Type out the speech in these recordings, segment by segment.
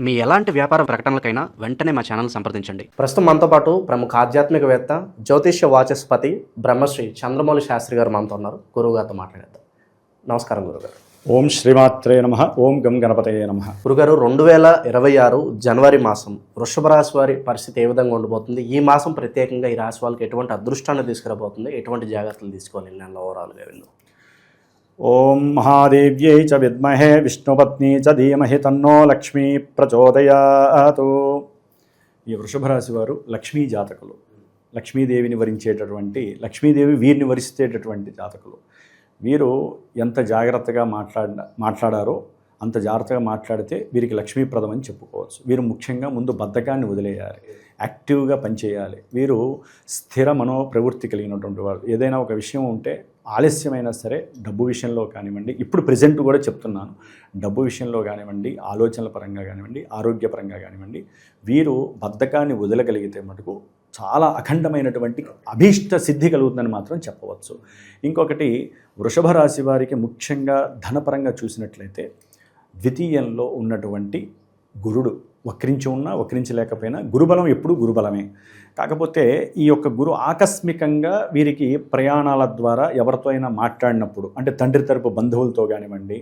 మీ ఎలాంటి వ్యాపార ప్రకటనలకైనా వెంటనే మా ఛానల్ సంప్రదించండి. ప్రస్తుతం మనతో పాటు ప్రముఖ ఆధ్యాత్మికవేత్త, జ్యోతిష్య వాచస్పతి బ్రహ్మశ్రీ చంద్రమౌళి శాస్త్రి గారు మనతో ఉన్నారు. గురువుగారితో మాట్లాడేద్దాం. నమస్కారం గురుగారు. ఓం శ్రీమాత్రే నమః. ఓం గం గణపతయే నమః. గురుగారు, 2026 జనవరి మాసం వృషభ రాశి వారి పరిస్థితి ఏ విధంగా ఉండబోతుంది? ఈ మాసం ప్రత్యేకంగా ఈ రాశి వాళ్ళకి ఎటువంటి అదృష్టాన్ని తీసుకురాబోతుంది? ఎటువంటి జాగ్రత్తలు తీసుకోవాలి? నేను ఓవరాల్గా విందాం. ఓం మహాదేవ్యై చ విద్మహే విష్ణుపత్ని చ ధీమహి తన్నో లక్ష్మీ ప్రచోదయాతు. ఈ వృషభ రాశి వారు లక్ష్మీ జాతకులు. లక్ష్మీదేవిని వరించేటటువంటి, లక్ష్మీదేవి వీరిని వరిస్తేటటువంటి జాతకులు. వీరు ఎంత జాగ్రత్తగా మాట్లాడారో అంత జాగ్రత్తగా మాట్లాడితే వీరికి లక్ష్మీప్రదం అని చెప్పుకోవచ్చు. వీరు ముఖ్యంగా ముందు బద్ధకాన్ని వదిలేయాలి, యాక్టివ్గా పనిచేయాలి. వీరు స్థిర మనో ప్రవృత్తి కలిగినటువంటి వారు. ఏదైనా ఒక విషయం ఉంటే ఆలస్యమైనా సరే, డబ్బు విషయంలో కానివ్వండి, ఇప్పుడు ప్రజెంట్ కూడా చెప్తున్నాను, డబ్బు విషయంలో కానివ్వండి, ఆలోచనల పరంగా కానివ్వండి, ఆరోగ్యపరంగా కానివ్వండి, వీరు బద్ధకాన్ని వదలగలిగితే మటుకు చాలా అఖండమైనటువంటి అభీష్ట సిద్ధి కలుగుతుందని మాత్రం చెప్పవచ్చు. ఇంకొకటి, వృషభ రాశి వారికి ముఖ్యంగా ధనపరంగా చూసినట్లయితే ద్వితీయంలో ఉన్నటువంటి గురుడు వక్రించి ఉన్నా వక్రించలేకపోయినా గురుబలం ఎప్పుడు గురుబలమే. కాకపోతే ఈ యొక్క గురు ఆకస్మికంగా వీరికి ప్రయాణాల ద్వారా ఎవరితో అయినా మాట్లాడినప్పుడు, అంటే తండ్రి తరపు బంధువులతో కానివ్వండి,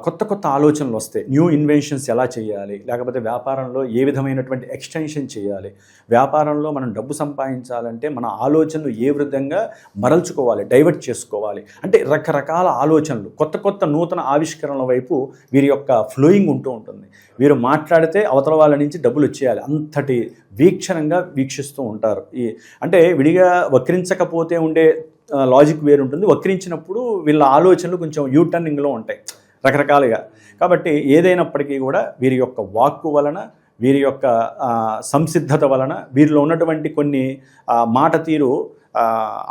కొత్త కొత్త ఆలోచనలు వస్తాయి. న్యూ ఇన్వెన్షన్స్ ఎలా చేయాలి, లేకపోతే వ్యాపారంలో ఏ విధమైనటువంటి ఎక్స్టెన్షన్ చేయాలి, వ్యాపారంలో మనం డబ్బు సంపాదించాలంటే మన ఆలోచనలు ఏ విధంగా మరల్చుకోవాలి, డైవర్ట్ చేసుకోవాలి, అంటే రకరకాల ఆలోచనలు, కొత్త కొత్త నూతన ఆవిష్కరణల వైపు వీరి యొక్క ఫ్లోయింగ్ ఉంటూ ఉంటుంది. వీరు మాట్లాడితే అవతల వాళ్ళ నుంచి డబ్బులు వచ్చేయాలి, అంతటి వీక్షణంగా వీక్షిస్తూ ఉంటారు. అంటే విడిగా వక్రించకపోతే ఉండే లాజిక్ వేరుంటుంది, వక్రించినప్పుడు వీళ్ళ ఆలోచనలు కొంచెం యూటర్నింగ్లో ఉంటాయి రకరకాలుగా. కాబట్టి ఏదైనప్పటికీ కూడా వీరి యొక్క వాక్కు వలన, వీరి యొక్క సంసిద్ధత వలన, వీరిలో ఉన్నటువంటి కొన్ని మాట తీరు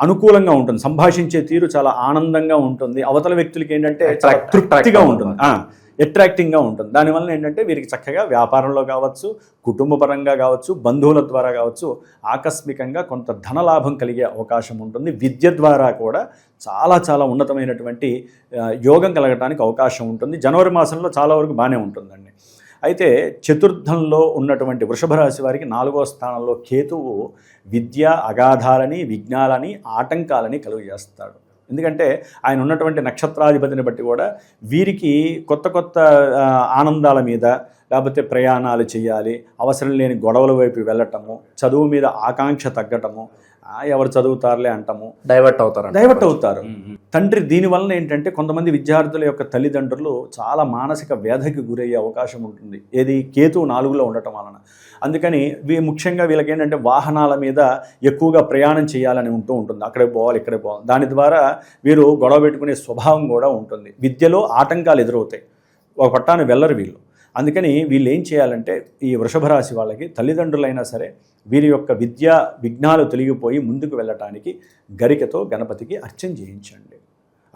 అనుకూలంగా ఉంటుంది, సంభాషించే తీరు చాలా ఆనందంగా ఉంటుంది, అవతల వ్యక్తులకి ఏంటంటే చాలా తృప్తిగా ఉంటుంది, అట్రాక్టింగ్గా ఉంటుంది. దానివల్ల ఏంటంటే వీరికి చక్కగా వ్యాపారంలో కావచ్చు, కుటుంబ పరంగా కావచ్చు, బంధువుల ద్వారా కావచ్చు, ఆకస్మికంగా కొంత ధనలాభం కలిగే అవకాశం ఉంటుంది. విద్య ద్వారా కూడా చాలా చాలా ఉన్నతమైనటువంటి యోగం కలగడానికి అవకాశం ఉంటుంది. జనవరి మాసంలో చాలా వరకు బాగానే ఉంటుందండి. అయితే చతుర్థంలో ఉన్నటువంటి వృషభ రాశి వారికి 4వ స్థానంలో కేతువు విద్య అగాధాలని, విఘ్నాలని, ఆటంకాలని కలుగజేస్తాడు. ఎందుకంటే ఆయన ఉన్నటువంటి నక్షత్రాధిపతిని బట్టి కూడా వీరికి కొత్త కొత్త ఆనందాల మీద, లేకపోతే ప్రయాణాలు చేయాలి, అవసరం లేని గొడవల వైపు వెళ్ళటము, చదువు మీద ఆకాంక్ష తగ్గటము, ఎవరు చదువుతారులే అంటాము, డైవర్ట్ అవుతారు. తండ్రి దీనివలన ఏంటంటే కొంతమంది విద్యార్థుల యొక్క తల్లిదండ్రులు చాలా మానసిక వ్యధకి గురయ్యే అవకాశం ఉంటుంది. ఏది? కేతువు 4లో ఉండటం వలన. అందుకని ముఖ్యంగా వీళ్ళకి ఏంటంటే వాహనాల మీద ఎక్కువగా ప్రయాణం చేయాలని ఉంటూ ఉంటుంది. అక్కడికి పోవాలి, ఇక్కడికి పోవాలి. దాని ద్వారా వీరు గొడవ పెట్టుకునే స్వభావం కూడా ఉంటుంది. విద్యలో ఆటంకాలు ఎదురవుతాయి, ఒక పట్టాన్ని వెళ్ళరు వీళ్ళు. అందుకని వీళ్ళు ఏం చేయాలంటే, ఈ వృషభ రాశి వాళ్ళకి తల్లిదండ్రులైనా సరే వీరి యొక్క విద్యా విఘ్నాలు తొలగిపోయి ముందుకు వెళ్ళటానికి గరికతో గణపతికి అర్చన చేయించండి.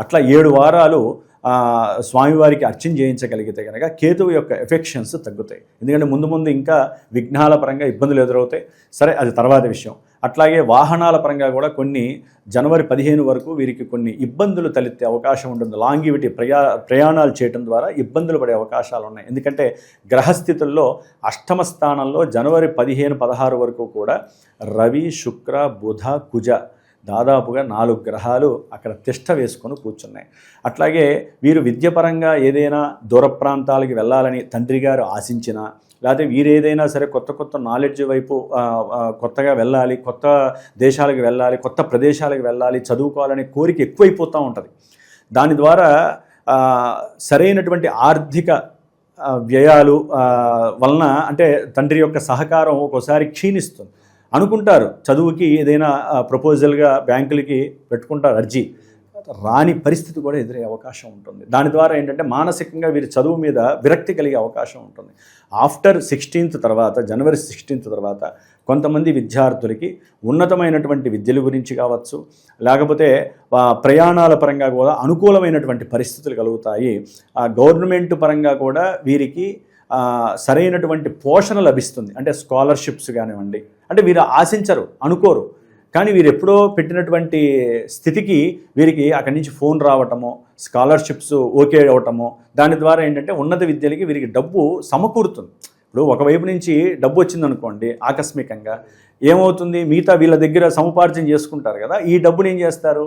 అట్లా 7 వారాలు స్వామివారికి అర్చన చేయించగలిగితే కనుక కేతువు యొక్క ఎఫెక్షన్స్ తగ్గుతాయి. ఎందుకంటే ముందు ముందు ఇంకా విఘ్నాల పరంగా ఇబ్బందులు ఎదురవుతాయి. సరే, అది తర్వాత విషయం. అట్లాగే వాహనాల పరంగా కూడా కొన్ని జనవరి 15 వరకు వీరికి కొన్ని ఇబ్బందులు తలెత్తే అవకాశం ఉంటుంది. లాంగివిటీ ప్రయాణాలు చేయడం ద్వారా ఇబ్బందులు పడే అవకాశాలు ఉన్నాయి. ఎందుకంటే గ్రహస్థితుల్లో 8వ స్థానంలో జనవరి 15, 16 వరకు కూడా రవి, శుక్ర, బుధ, కుజ దాదాపుగా 4 గ్రహాలు అక్కడ తిష్ట వేసుకొని కూర్చున్నాయి. అట్లాగే వీరు విద్యపరంగా ఏదైనా దూర ప్రాంతాలకి వెళ్ళాలని తండ్రి గారు ఆశించినా, లేకపోతే వీరేదైనా సరే కొత్త కొత్త నాలెడ్జ్ వైపు కొత్తగా వెళ్ళాలి, కొత్త దేశాలకు వెళ్ళాలి, కొత్త ప్రదేశాలకు వెళ్ళాలి, చదువుకోవాలనే కోరిక ఎక్కువైపోతూ ఉంటుంది. దాని ద్వారా సరైనటువంటి ఆర్థిక వ్యయాలు వలన, అంటే తండ్రి యొక్క సహకారం ఒక్కోసారి క్షీణిస్తుంది. అనుకుంటారు చదువుకి ఏదైనా ప్రపోజల్గా బ్యాంకులకి పెట్టుకుంటారు అర్జీ, రాని పరిస్థితి కూడా ఎదురయ్యే అవకాశం ఉంటుంది. దాని ద్వారా ఏంటంటే మానసికంగా వీరి చదువు మీద విరక్తి కలిగే అవకాశం ఉంటుంది. ఆఫ్టర్ 16th తర్వాత, జనవరి 16th తర్వాత కొంతమంది విద్యార్థులకి ఉన్నతమైనటువంటి విద్యల గురించి కావచ్చు, లేకపోతే ప్రయాణాల పరంగా కూడా అనుకూలమైనటువంటి పరిస్థితులు కలుగుతాయి. గవర్నమెంట్ పరంగా కూడా వీరికి సరైనటువంటి పోషణ లభిస్తుంది. అంటే స్కాలర్షిప్స్ కానివ్వండి, అంటే వీరు ఆశించరు, అనుకోరు, కానీ వీరు ఎప్పుడో పెట్టినటువంటి స్థితికి వీరికి అక్కడి నుంచి ఫోన్ రావటము, స్కాలర్షిప్స్ ఓకే అవ్వటము, దాని ద్వారా ఏంటంటే ఉన్నత విద్యలకి వీరికి డబ్బు సమకూరుతుంది. ఇప్పుడు ఒకవైపు నుంచి డబ్బు వచ్చిందనుకోండి ఆకస్మికంగా, ఏమవుతుంది, మిగతా వీళ్ళ దగ్గర సముపార్జన చేసుకుంటారు కదా, ఈ డబ్బుని ఏం చేస్తారు,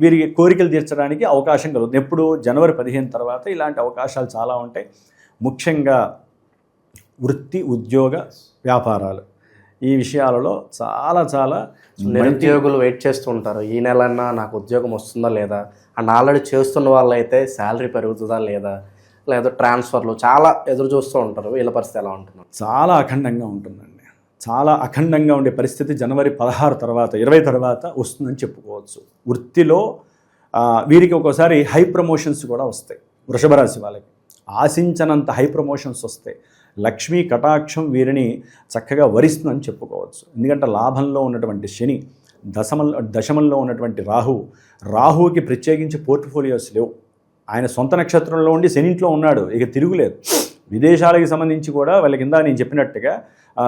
వీరికి కోరికలు తీర్చడానికి అవకాశం కలుగుతుంది. ఎప్పుడు జనవరి 15 తర్వాత ఇలాంటి అవకాశాలు చాలా ఉంటాయి. ముఖ్యంగా వృత్తి, ఉద్యోగ, వ్యాపారాలు ఈ విషయాలలో చాలా నిరుద్యోగులు వెయిట్ చేస్తూ ఉంటారు, ఈ నెలన్నా నాకు ఉద్యోగం వస్తుందా లేదా, అండ్ ఆల్రెడీ చేస్తున్న వాళ్ళు అయితే శాలరీ పెరుగుతుందా లేదా ట్రాన్స్ఫర్లు చాలా ఎదురు చూస్తూ ఉంటారు. వీళ్ళ పరిస్థితి ఎలా ఉంటుంది? చాలా అఖండంగా ఉంటుందండి. చాలా అఖండంగా ఉండే పరిస్థితి జనవరి 16 తర్వాత 20 తర్వాత వస్తుందని చెప్పుకోవచ్చు. వృత్తిలో వీరికి ఒక్కోసారి హై ప్రమోషన్స్ కూడా వస్తాయి. వృషభ రాశి వాళ్ళకి ఆశించనంత హై ప్రమోషన్స్ వస్తాయి. లక్ష్మీ కటాక్షం వీరిని చక్కగా వరిస్తుందని చెప్పుకోవచ్చు. ఎందుకంటే లాభంలో ఉన్నటువంటి శని, దశమంలో ఉన్నటువంటి రాహువుకి ప్రత్యేకించి పోర్ట్ఫోలియోస్ లేవు. ఆయన సొంత నక్షత్రంలో ఉండి శనింట్లో ఉన్నాడు, ఇక తిరుగులేదు. విదేశాలకు సంబంధించి కూడా వాళ్ళ కింద నేను చెప్పినట్టుగా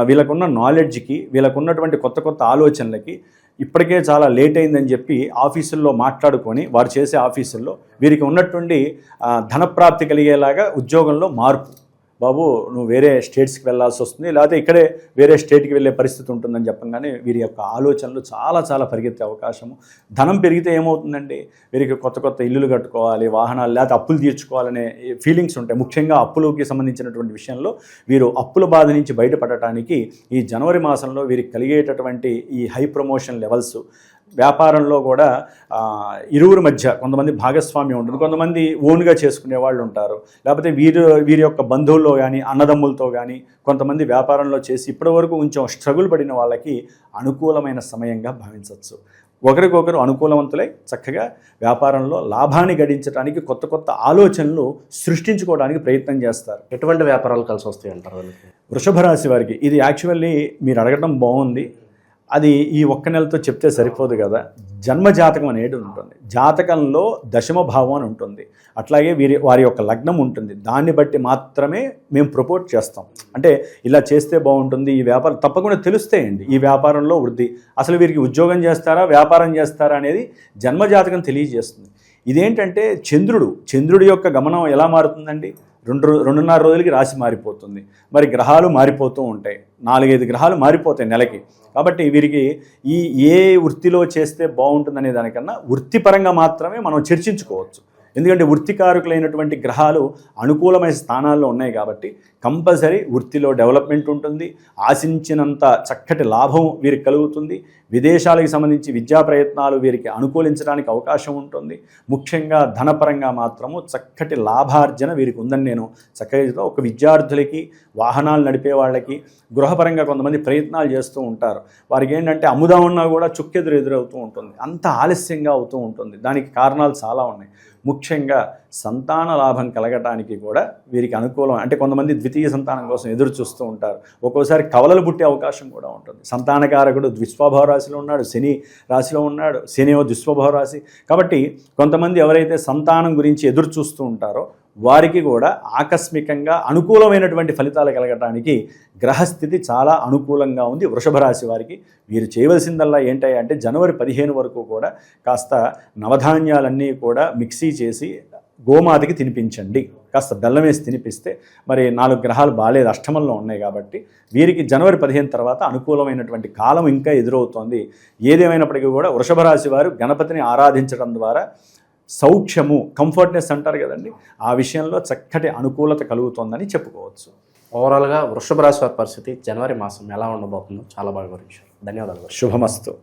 వీళ్ళకున్న నాలెడ్జ్కి, వీళ్ళకున్నటువంటి కొత్త ఆలోచనలకి ఇప్పటికే చాలా లేట్ అయిందని చెప్పి ఆఫీసుల్లో మాట్లాడుకొని వారు చేసే ఆఫీసుల్లో వీరికి ఉన్నటువంటి ధనప్రాప్తి కలిగేలాగా ఉద్యోగంలో మార్పు. బాబు నువ్వు వేరే స్టేట్స్కి వెళ్ళాల్సి వస్తుంది, లేకపోతే ఇక్కడే వేరే స్టేట్కి వెళ్ళే పరిస్థితి ఉంటుందని చెప్పంగానే వీరి యొక్క ఆలోచనలు చాలా పరిగెత్తే అవకాశము. ధనం పెరిగితే ఏమవుతుందండి, వీరికి కొత్త ఇల్లులు కట్టుకోవాలి, వాహనాలు, లేకపోతే అప్పులు తీర్చుకోవాలనే ఫీలింగ్స్ ఉంటాయి. ముఖ్యంగా అప్పులకి సంబంధించినటువంటి విషయంలో వీరు అప్పుల బాధ నుంచి బయటపడటానికి ఈ జనవరి మాసంలో వీరికి కలిగేటటువంటి ఈ హై ప్రమోషన్ లెవెల్స్, వ్యాపారంలో కూడా ఇరువురి మధ్య కొంతమంది భాగస్వామ్యం ఉంటుంది, కొంతమంది ఓన్గా చేసుకునే వాళ్ళు ఉంటారు, లేకపోతే వీరి యొక్క బంధువుల్లో కానీ అన్నదమ్ములతో కానీ కొంతమంది వ్యాపారంలో చేసి ఇప్పటివరకు కొంచెం స్ట్రగుల్ పడిన వాళ్ళకి అనుకూలమైన సమయంగా భావించవచ్చు. ఒకరికొకరు అనుకూలవంతులై చక్కగా వ్యాపారంలో లాభాన్ని గడించడానికి కొత్త ఆలోచనలు సృష్టించుకోవడానికి ప్రయత్నం చేస్తారు. ఎటువంటి వ్యాపారాలు కలిసి వస్తాయి అంటారు? వృషభ రాశి వారికి ఇది యాక్చువల్లీ మీరు అడగడం బాగుంది. అది ఈ ఒక్క నెలతో చెప్తే సరిపోదు కదా. జన్మ జాతకం అనేది ఉంటుంది, జాతకంలో దశమ భావం అని ఉంటుంది, అట్లాగే వారి యొక్క లగ్నం ఉంటుంది. దాన్ని బట్టి మాత్రమే మేము ప్రపోజ్ చేస్తాం. అంటే ఇలా చేస్తే బాగుంటుంది, ఈ వ్యాపారం తప్పకుండా తెలుస్తాయండి. ఈ వ్యాపారంలో వృద్ధి, అసలు వీరికి ఉద్యోగం చేస్తారా వ్యాపారం చేస్తారా అనేది జన్మ జాతకం తెలియజేస్తుంది. ఇదేంటంటే చంద్రుడి యొక్క గమనం ఎలా మారుతుందండి, 2.5 రోజులకి రాశి మారిపోతుంది. మరి గ్రహాలు మారిపోతూ ఉంటాయి, 4-5 గ్రహాలు మారిపోతాయి నెలకి. కాబట్టి వీరికి ఏ వృత్తిలో చేస్తే బాగుంటుందనే దానికన్నా వృత్తిపరంగా మాత్రమే మనం చర్చించుకోవచ్చు. ఎందుకంటే వృత్తికారకులైనటువంటి గ్రహాలు అనుకూలమైన స్థానాల్లో ఉన్నాయి కాబట్టి కంపల్సరీ వృత్తిలో డెవలప్మెంట్ ఉంటుంది, ఆశించినంత చక్కటి లాభం వీరికి కలుగుతుంది. విదేశాలకు సంబంధించి విద్యా ప్రయత్నాలు వీరికి అనుకూలించడానికి అవకాశం ఉంటుంది. ముఖ్యంగా ధనపరంగా మాత్రము చక్కటి లాభార్జన వీరికి ఉందని నేను చక్కగా ఒక విద్యార్థులకి, వాహనాలు నడిపే వాళ్ళకి, గృహపరంగా కొంతమంది ప్రయత్నాలు చేస్తూ ఉంటారు. వారికి ఏంటంటే అమ్ముదామన్నా కూడా ఎదురవుతూ ఉంటుంది, అంత ఆలస్యంగా అవుతూ ఉంటుంది. దానికి కారణాలు చాలా ఉన్నాయి. ముఖ్యంగా సంతాన లాభం కలగటానికి కూడా వీరికి అనుకూలం. అంటే కొంతమంది ద్వితీయ సంతానం కోసం ఎదురు చూస్తూ ఉంటారు, ఒక్కోసారి కవలలు పుట్టే అవకాశం కూడా ఉంటుంది. సంతానకారకుడు ద్విస్వభావ రాశిలో ఉన్నాడు, శని రాశిలో ఉన్నాడు, శని ద్విస్వభావ రాశి. కాబట్టి కొంతమంది ఎవరైతే సంతానం గురించి ఎదురు చూస్తూ ఉంటారో వారికి కూడా ఆకస్మికంగా అనుకూలమైనటువంటి ఫలితాలు కలగటానికి గ్రహస్థితి చాలా అనుకూలంగా ఉంది. వృషభ రాశి వారికి వీరు చేయవలసిందల్లా ఏంటంటే జనవరి 15 వరకు కూడా కాస్త నవధాన్యాలన్నీ కూడా మిక్సీ చేసి గోమాతకి తినిపించండి. కాస్త బెల్లం వేసి తినిపిస్తే, మరి 4 గ్రహాలు బాలేదు, అష్టమంలో ఉన్నాయి కాబట్టి వీరికి జనవరి 15 తర్వాత అనుకూలమైనటువంటి కాలం ఇంకా ఎదురవుతోంది. ఏదేమైనప్పటికీ కూడా వృషభ రాశి వారు గణపతిని ఆరాధించడం ద్వారా సౌఖ్యము, కంఫర్ట్నెస్ అంటారు కదండి, ఆ విషయంలో చక్కటి అనుకూలత కలుగుతోందని చెప్పుకోవచ్చు. ఓవరాల్గా వృషభ రాశి వారి పరిస్థితి జనవరి మాసం ఎలా ఉండబోతుందో చాలా బాగా వివరించారు. ధన్యవాదాలు. శుభమస్తు.